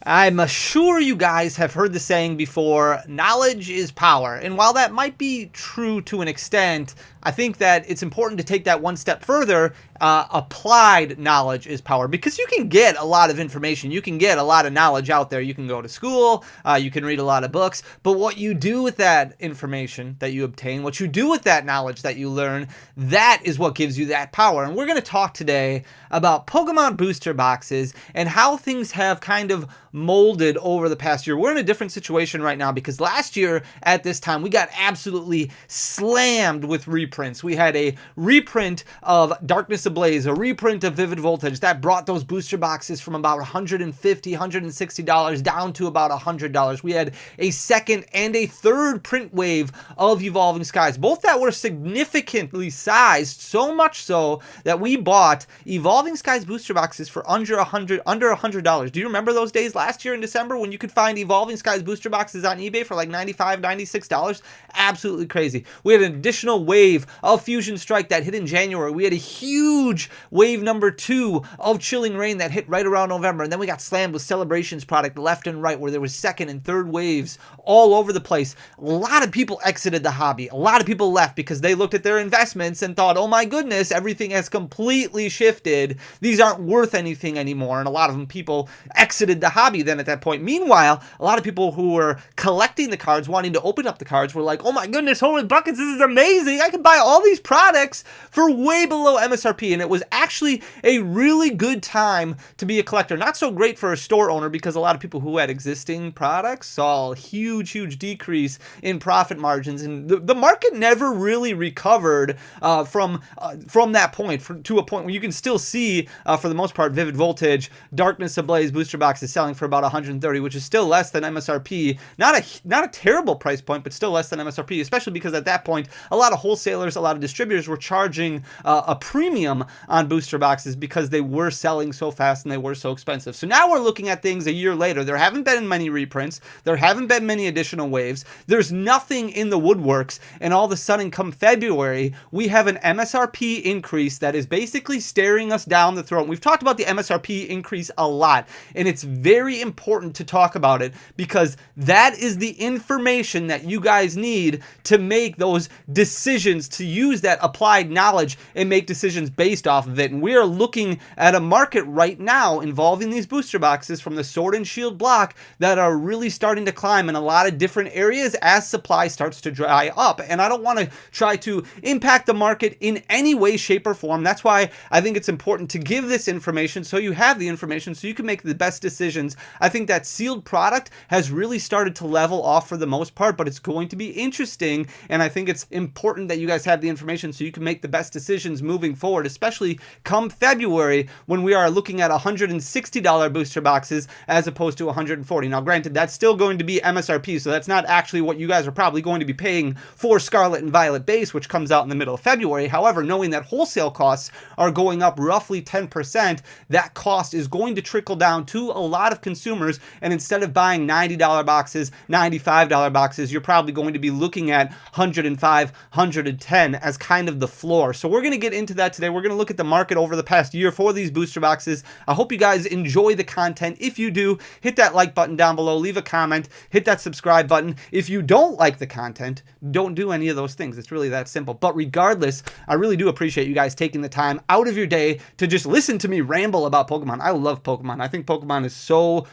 I'm sure you guys have heard the saying before, knowledge is power. And while that might be true to an extent, I think that it's important to take that one step further. Applied knowledge is power, because you can get a lot of information. You can get a lot of knowledge out there. You can go to school, you can read a lot of books, but what you do with that information that you obtain, what you do with that knowledge that you learn, that is what gives you that power. And we're going to talk today about Pokemon booster boxes and how things have kind of molded over the past year. We're in a different situation right now because last year at this time we got absolutely slammed with reprints. We had a reprint of Darkness Ablaze, a reprint of Vivid Voltage that brought those booster boxes from about $150, $160 down to about $100. We had a second and a third print wave of Evolving Skies, both that were significantly sized, so much so that we bought Evolving Skies booster boxes for under $100. Do you remember those days last year in December when you could find Evolving Skies booster boxes on eBay for like $95, $96? Absolutely crazy. We had an additional wave of Fusion Strike that hit in January. We had a huge wave number 2 of Chilling Reign that hit right around November. And then we got slammed with Celebrations product left and right, where there was second and third waves all over the place. A lot of people exited the hobby. A lot of people left because they looked at their investments and thought, oh my goodness, everything has completely shifted. These aren't worth anything anymore. And a lot of them people exited the hobby then at that point. Meanwhile, a lot of people who were collecting the cards, wanting to open up the cards, were like, oh my goodness, holy buckets, this is amazing. I can buy all these products for way below MSRP. And it was actually a really good time to be a collector. Not so great for a store owner because a lot of people who had existing products saw a huge decrease in profit margins. And the market never really recovered from that point to a point where you can still see, for the most part, Vivid Voltage, Darkness Ablaze booster boxes selling for about $130, which is still less than MSRP. Not a terrible price point, but still less than MSRP, especially because at that point, a lot of wholesalers, a lot of distributors were charging a premium on booster boxes because they were selling so fast and they were so expensive. So now we're looking at things a year later. There haven't been many reprints. There haven't been many additional waves. There's nothing in the woodworks. And all of a sudden, come February, we have an MSRP increase that is basically staring us down the throat. We've talked about the MSRP increase a lot, and it's very important to talk about it because that is the information that you guys need to make those decisions, to use that applied knowledge and make decisions based off of it. And we are looking at a market right now involving these booster boxes from the Sword and Shield block that are really starting to climb in a lot of different areas as supply starts to dry up. And I don't want to try to impact the market in any way, shape, or form. That's why I think it's important to give this information so you have the information so you can make the best decisions. I think that sealed product has really started to level off for the most part, but it's going to be interesting. And I think it's important that you guys have the information so you can make the best decisions moving forward, especially come February when we are looking at $160 booster boxes as opposed to $140. Now, granted, that's still going to be MSRP, so that's not actually what you guys are probably going to be paying for Scarlet and Violet base, which comes out in the middle of February. However, knowing that wholesale costs are going up roughly 10%, that cost is going to trickle down to a lot of consumers. And instead of buying $90 boxes, $95 boxes, you're probably going to be looking at $105, $110 as kind of the floor. So we're going to get into that today. We're going to look at the market over the past year for these booster boxes. I hope you guys enjoy the content. If you do, hit that like button down below, leave a comment, hit that subscribe button. If you don't like the content, don't do any of those things. It's really that simple. But regardless, I really do appreciate you guys taking the time out of your day to just listen to me ramble about Pokemon. I love Pokemon. I think Pokemon is so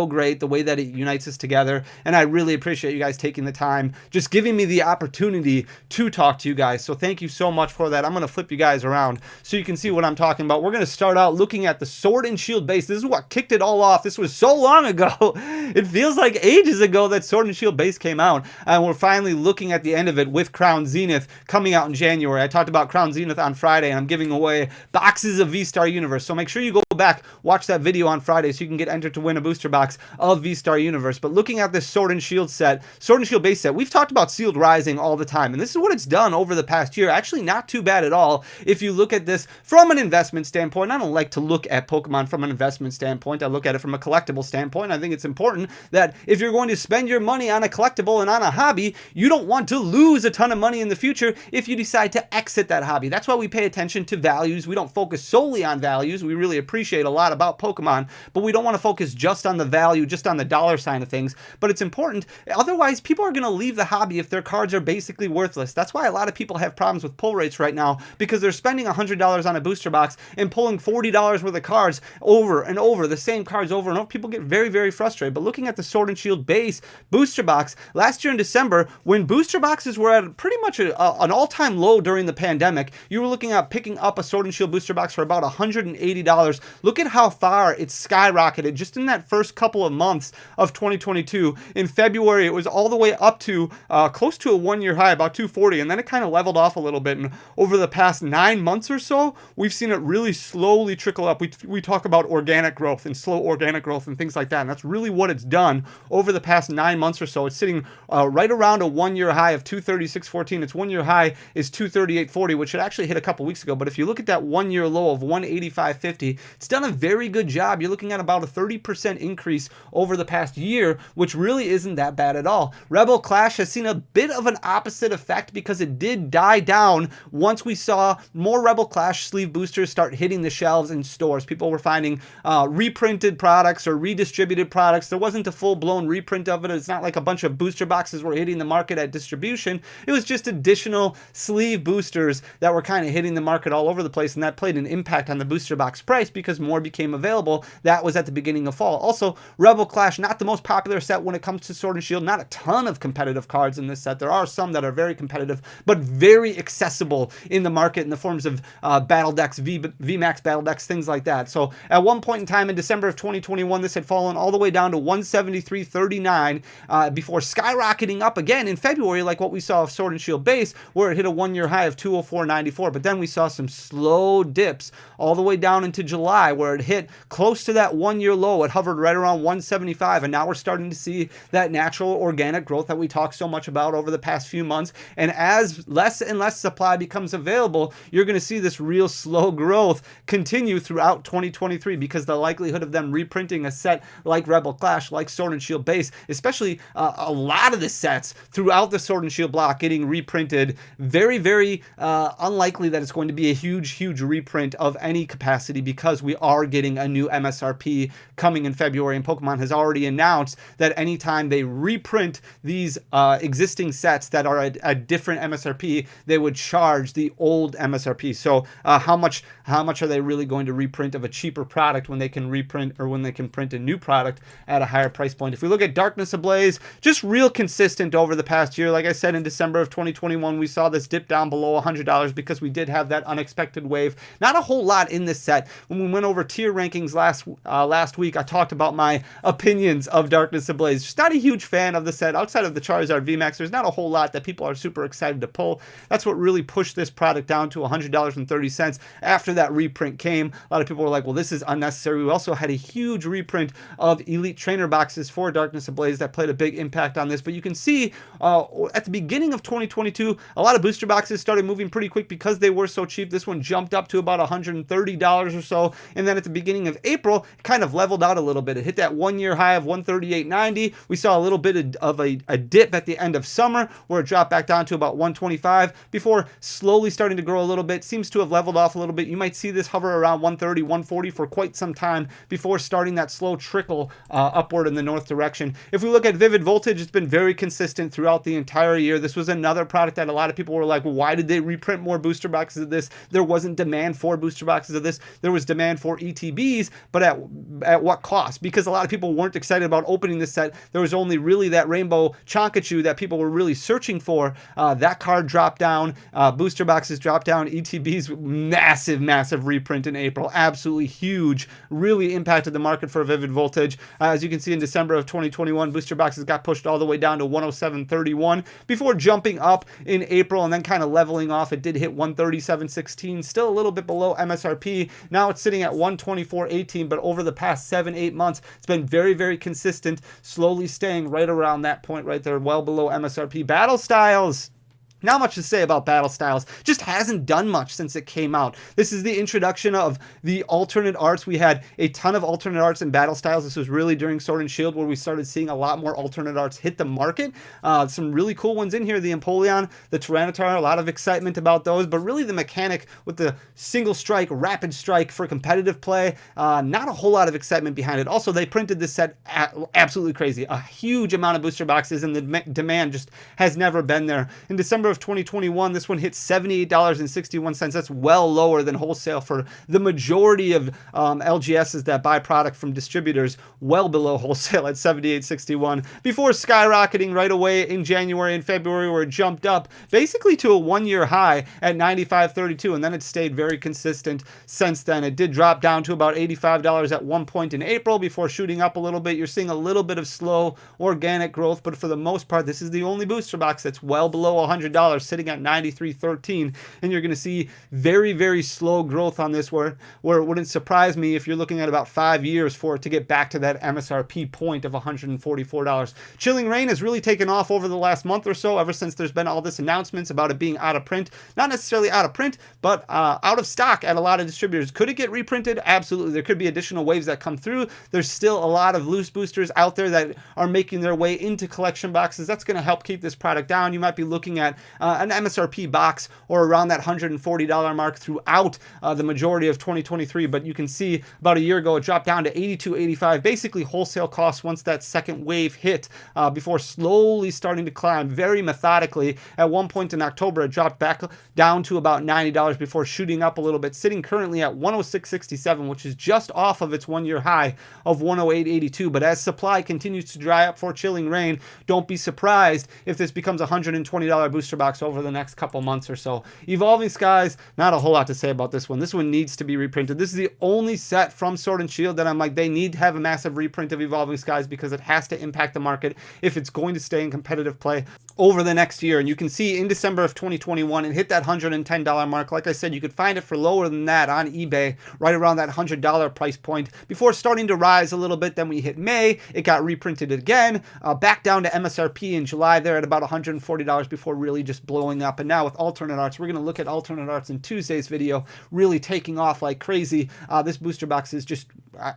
great, the way that it unites us together. And I really appreciate you guys taking the time, just giving me the opportunity to talk to you guys. So thank you so much for that. I'm going to flip you guys around so you can see what I'm talking about. We're going to start out looking at the Sword and Shield base. This is what kicked it all off. This was so long ago. It feels like ages ago that Sword and Shield base came out. And we're finally looking at the end of it with Crown Zenith coming out in January. I talked about Crown Zenith on Friday, and I'm giving away boxes of V-Star Universe. So make sure you go back, watch that video on Friday so you can get entered to win a booster box of V-Star Universe. But looking at this Sword and Shield set, Sword and Shield base set, we've talked about Sealed Rising all the time, and this is what it's done over the past year. Actually, not too bad at all. If you look at at this from an investment standpoint. I don't like to look at Pokemon from an investment standpoint. I look at it from a collectible standpoint. I think it's important that if you're going to spend your money on a collectible and on a hobby, you don't want to lose a ton of money in the future if you decide to exit that hobby. That's why we pay attention to values. We don't focus solely on values. We really appreciate a lot about Pokemon, but we don't want to focus just on the value, just on the dollar sign of things. But it's important. Otherwise, people are going to leave the hobby if their cards are basically worthless. That's why a lot of people have problems with pull rates right now, because they're spending $100 on a booster box and pulling $40 worth of cards over and over, the same cards over and over. People get very, very frustrated. But looking at the Sword and Shield base booster box, last year in December, when booster boxes were at pretty much an all-time low during the pandemic, you were looking at picking up a Sword and Shield booster box for about $180. Look at how far it's skyrocketed just in that first couple of months of 2022. In February, it was all the way up to close to a one-year high, about 240, and then it kind of leveled off a little bit. And over the past 9 months or so, we've seen it really slowly trickle up. We talk about organic growth and slow organic growth and things like that, and that's really what it's done over the past 9 months or so. It's sitting right around a one-year high of 236.14. Its one-year high is 238.40, which it actually hit a couple weeks ago. But if you look at that one-year low of 185.50, it's done a very good job. You're looking at about a 30% increase over the past year, which really isn't that bad at all. Rebel Clash has seen a bit of an opposite effect because it did die down once we saw more Rebel Clash sleeve boosters start hitting the shelves in stores. People were finding reprinted products or redistributed products. There wasn't a full-blown reprint of it. It's not like a bunch of booster boxes were hitting the market at distribution. It was just additional sleeve boosters that were kind of hitting the market all over the place, and that played an impact on the booster box price because more became available. That was at the beginning of fall. Also, Rebel Clash, not the most popular set when it comes to Sword and Shield. Not a ton of competitive cards in this set. There are some that are very competitive, but very accessible in the market in the forms of battle decks, VMAX battle decks, things like that. So at one point in time in December of 2021, this had fallen all the way down to 173.39 before skyrocketing up again in February, like what we saw of Sword and Shield base, where it hit a one-year high of 204.94. But then we saw some slow dips all the way down into July, where it hit close to that one-year low. It hovered right around 175, and now we're starting to see that natural organic growth that we talked so much about over the past few months. And as less and less supply becomes available, you're going to see this real slow growth continue throughout 2023, because the likelihood of them reprinting a set like Rebel Clash, like Sword and Shield base, especially a lot of the sets throughout the Sword and Shield block getting reprinted, very, very unlikely that it's going to be a huge reprint of any capacity, because we are getting a new MSRP coming in February, and Pokemon has already announced that anytime they reprint these existing sets that are at a different MSRP, they would charge the old MSRP. So how much are they really going to reprint of a cheaper product when they can reprint, or when they can print a new product at a higher price point? If we look at Darkness Ablaze, just real consistent over the past year. Like I said, in December of 2021, we saw this dip down below $100 because we did have that unexpected wave. Not a whole lot in this set. When we went over tier rankings last week, I talked about my opinions of Darkness Ablaze. Just not a huge fan of the set. Outside of the Charizard VMAX, there's not a whole lot that people are super excited to pull. That's what really pushed this product down to $100.30 after that reprint came. A lot of people were like, well, this is unnecessary. We also had a huge reprint of Elite Trainer boxes for Darkness Ablaze that played a big impact on this. But you can see at the beginning of 2022, a lot of booster boxes started moving pretty quick because they were so cheap. This one jumped up to about $130 or so. And then at the beginning of April, it kind of leveled out a little bit. It hit that one-year high of 138.90. We saw a little bit of a dip at the end of summer, where it dropped back down to about 125 before slowly starting to grow a little bit. Seems to have leveled off a little bit. You might see this hover around 130, 140 for quite some time before starting that slow trickle upward in the north direction. If we look at Vivid Voltage, it's been very consistent throughout the entire year. This was another product that a lot of people were like, well, why did they reprint more booster boxes of this? There wasn't demand for booster boxes of this. There was demand for ETBs, but at what cost? Because a lot of people weren't excited about opening this set. There was only really that Rainbow Chonkachu that people were really searching for. That card dropped down. Booster boxes dropped down. ETBs, massive reprint in April. Absolutely huge. Really impacted the market for Vivid Voltage. As you can see, in December of 2021, booster boxes got pushed all the way down to 107.31 before jumping up in April and then kind of leveling off. It did hit 137.16, still a little bit below MSRP. Now it's sitting at 124.18, but over the past 7-8 months, it's been very consistent, slowly staying right around that point right there, well below MSRP. Battle Styles. Not much to say about Battle Styles. Just hasn't done much since it came out. This is the introduction of the alternate arts. We had a ton of alternate arts in Battle Styles. This was really during Sword and Shield where we started seeing a lot more alternate arts hit the market. Some really cool ones in here. The Empoleon, the Tyranitar, a lot of excitement about those. But really the mechanic with the single strike, rapid strike for competitive play, not a whole lot of excitement behind it. Also, they printed this set absolutely crazy. A huge amount of booster boxes, and the demand just has never been there. In December of 2021, this one hit $78.61. That's well lower than wholesale for the majority of LGSs that buy product from distributors, well below wholesale at $78.61, before skyrocketing right away in January and February, where it jumped up basically to a one-year high at $95.32, and then it stayed very consistent since then. It did drop down to about $85 at one point in April before shooting up a little bit. You're seeing a little bit of slow organic growth, but for the most part, this is the only booster box that's well below $100, sitting at $93.13, and you're going to see very, very slow growth on this, where it wouldn't surprise me if you're looking at about 5 years for it to get back to that MSRP point of $144. Chilling Reign has really taken off over the last month or so, ever since there's been all this announcements about it being out of print. Not necessarily out of print, but out of stock at a lot of distributors. Could it get reprinted? Absolutely. There could be additional waves that come through. There's still a lot of loose boosters out there that are making their way into collection boxes. That's going to help keep this product down. You might be looking at an MSRP box or around that $140 mark throughout the majority of 2023, but you can see about a year ago it dropped down to $82.85, basically wholesale costs once that second wave hit, before slowly starting to climb very methodically. At one point in October, it dropped back down to about $90 before shooting up a little bit, sitting currently at $106.67, which is just off of its one-year high of $108.82. But as supply continues to dry up for Chilling Reign, don't be surprised if this becomes a $120 booster box over the next couple months or so. Evolving Skies, not a whole lot to say about this one. This one needs to be reprinted. This is the only set from Sword and Shield that I'm like, they need to have a massive reprint of Evolving Skies, because it has to impact the market if it's going to stay in competitive play over the next year. And you can see in December of 2021, it hit that $110 mark. Like I said, you could find it for lower than that on eBay, right around that $100 price point, before starting to rise a little bit. Then we hit May, it got reprinted again, back down to MSRP in July there at about $140 before really just blowing up. And now with alternate arts, we're going to look at alternate arts in Tuesday's video, really taking off like crazy. This booster box is just,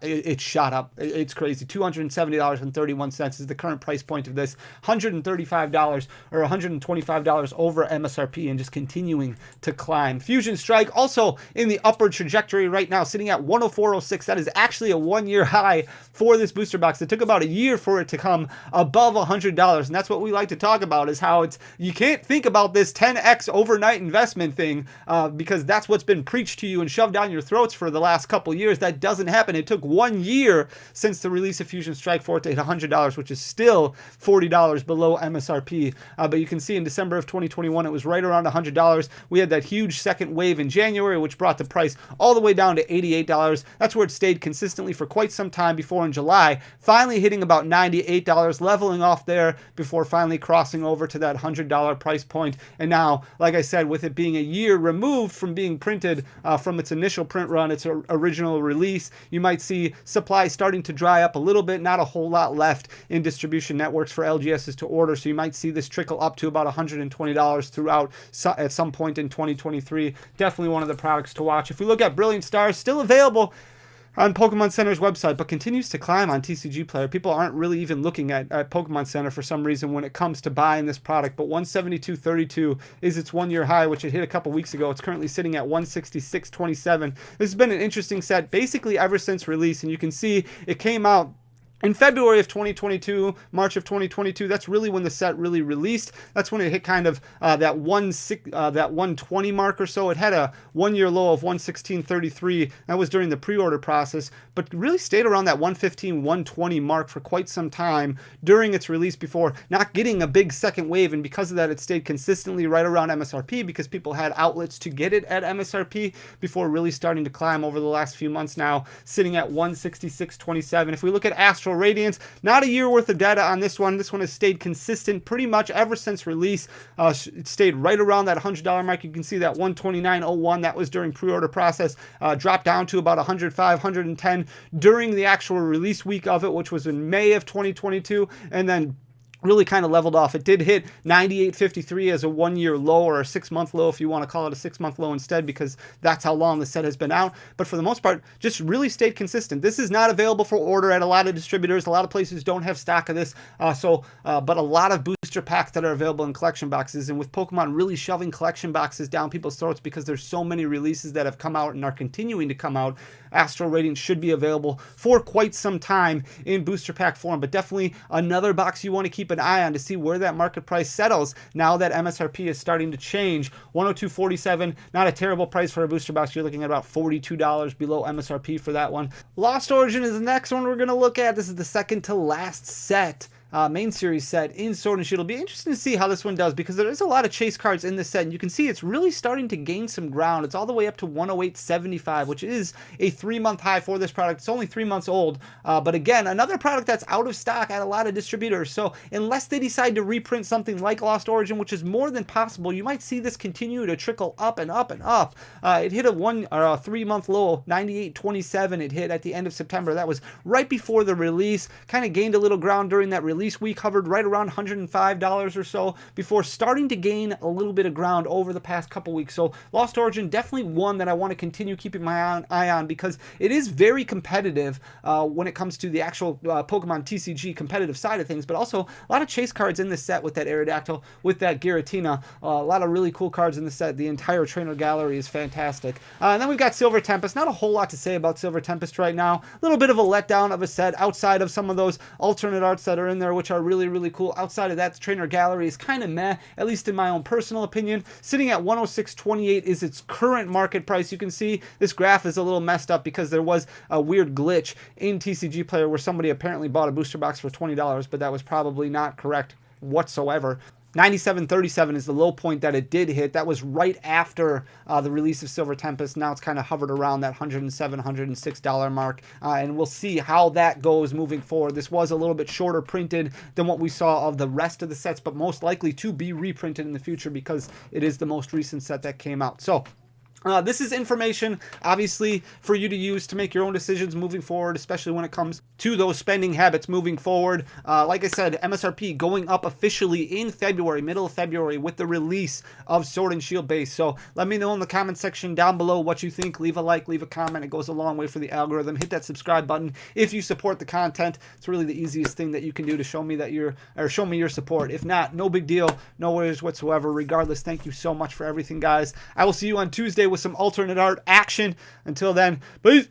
it shot up. It's crazy. $270.31 is the current price point of this. $135 or $125 over MSRP, and just continuing to climb. Fusion Strike also in the upward trajectory right now, sitting at $104.06. That is actually a one-year high for this booster box. It took about a year for it to come above $100, and that's what we like to talk about, is how it's, you can't think about this 10x overnight investment thing, because that's what's been preached to you and shoved down your throats for the last couple years. That doesn't happen. It took 1 year since the release of Fusion Strike for it to hit $100, which is still $40 below MSRP. But you can see in December of 2021, it was right around $100. We had that huge second wave in January, which brought the price all the way down to $88. That's where it stayed consistently for quite some time before in July, finally hitting about $98, leveling off there before finally crossing over to that $100 price point. And now, like I said, with it being a year removed from being printed from its initial print run, its original release, you might see supply starting to dry up a little bit. Not a whole lot left in distribution networks for LGSs to order, so you might see this trickle up to about $120 throughout at some point in 2023. Definitely one of the products to watch. If we look at Brilliant Stars, still available on Pokemon Center's website, but continues to climb on TCG Player. People aren't really even looking at Pokemon Center for some reason when it comes to buying this product, but 172.32 is its one-year high, which it hit a couple weeks ago. It's currently sitting at 166.27. This has been an interesting set basically ever since release, and you can see it came out in February of 2022, March of 2022. That's really when the set really released. That's when it hit kind of that 120 mark or so. It had a one-year low of 116.33. That was during the pre-order process, but really stayed around that 115, 120 mark for quite some time during its release before not getting a big second wave. And because of that, it stayed consistently right around MSRP because people had outlets to get it at MSRP before really starting to climb over the last few months now, sitting at 166.27. If we look at Astral Radiance, not a year worth of data on this one. This one has stayed consistent pretty much ever since release. It stayed right around that $100 mark. You can see that 129.01, that was during pre-order process, dropped down to about 105, 110 during the actual release week of it, which was in May of 2022, and then really kind of leveled off. It did hit 98.53 as a 1-year low, or a 6-month low if you want to call it a 6-month low instead, because that's how long the set has been out. But for the most part, just really stayed consistent. This is not available for order at a lot of distributors. A lot of places don't have stock of this. But a lot of booster packs that are available in collection boxes, and with Pokemon really shoving collection boxes down people's throats because there's so many releases that have come out and are continuing to come out, Astral Radiance should be available for quite some time in booster pack form. But definitely another box you want to keep an eye on to see where that market price settles now that MSRP is starting to change. 102.47, not a terrible price for a booster box. You're looking at about $42 below MSRP for that one. Lost Origin is the next one we're going to look at. This is the second to last set. Main series set in Sword and Shield. It'll be interesting to see how this one does, because there is a lot of chase cards in this set, and you can see it's really starting to gain some ground. It's all the way up to 108.75, which is a 3-month high for this product. It's only 3 months old, but again, another product that's out of stock at a lot of distributors. So unless they decide to reprint something like Lost Origin, which is more than possible, you might see this continue to trickle up and up and up. It hit a 3-month low, 98.27. It hit at the end of September. That was right before the release. Kind of gained a little ground during that release week, hovered right around $105 or so before starting to gain a little bit of ground over the past couple weeks. So Lost Origin, definitely one that I want to continue keeping my eye on, because it is very competitive when it comes to the actual Pokemon TCG competitive side of things, but also a lot of chase cards in this set with that Aerodactyl, with that Giratina. A lot of really cool cards in the set. The entire trainer gallery is fantastic. And then we've got Silver Tempest. Not a whole lot to say about Silver Tempest right now. A little bit of a letdown of a set outside of some of those alternate arts that are in there, which are really, really cool. Outside of that, the trainer gallery is kind of meh, at least in my own personal opinion. Sitting at 106.28 is its current market price. You can see this graph is a little messed up because there was a weird glitch in TCG Player where somebody apparently bought a booster box for $20, but that was probably not correct whatsoever. 97.37 is the low point that it did hit. That was right after the release of Silver Tempest. Now it's kind of hovered around that $107, $106 mark, and we'll see how that goes moving forward. This was a little bit shorter printed than what we saw of the rest of the sets, but most likely to be reprinted in the future because it is the most recent set that came out. So this is information, obviously, for you to use to make your own decisions moving forward, especially when it comes to those spending habits moving forward. Like I said, MSRP going up officially in February, middle of February, with the release of Sword and Shield base. So let me know in the comment section down below what you think. Leave a like, leave a comment. It goes a long way for the algorithm. Hit that subscribe button if you support the content. It's really the easiest thing that you can do to show me that show me your support. If not, no big deal, no worries whatsoever. Regardless, thank you so much for everything, guys. I will see you on Tuesday with some alternate art action. Until then, peace.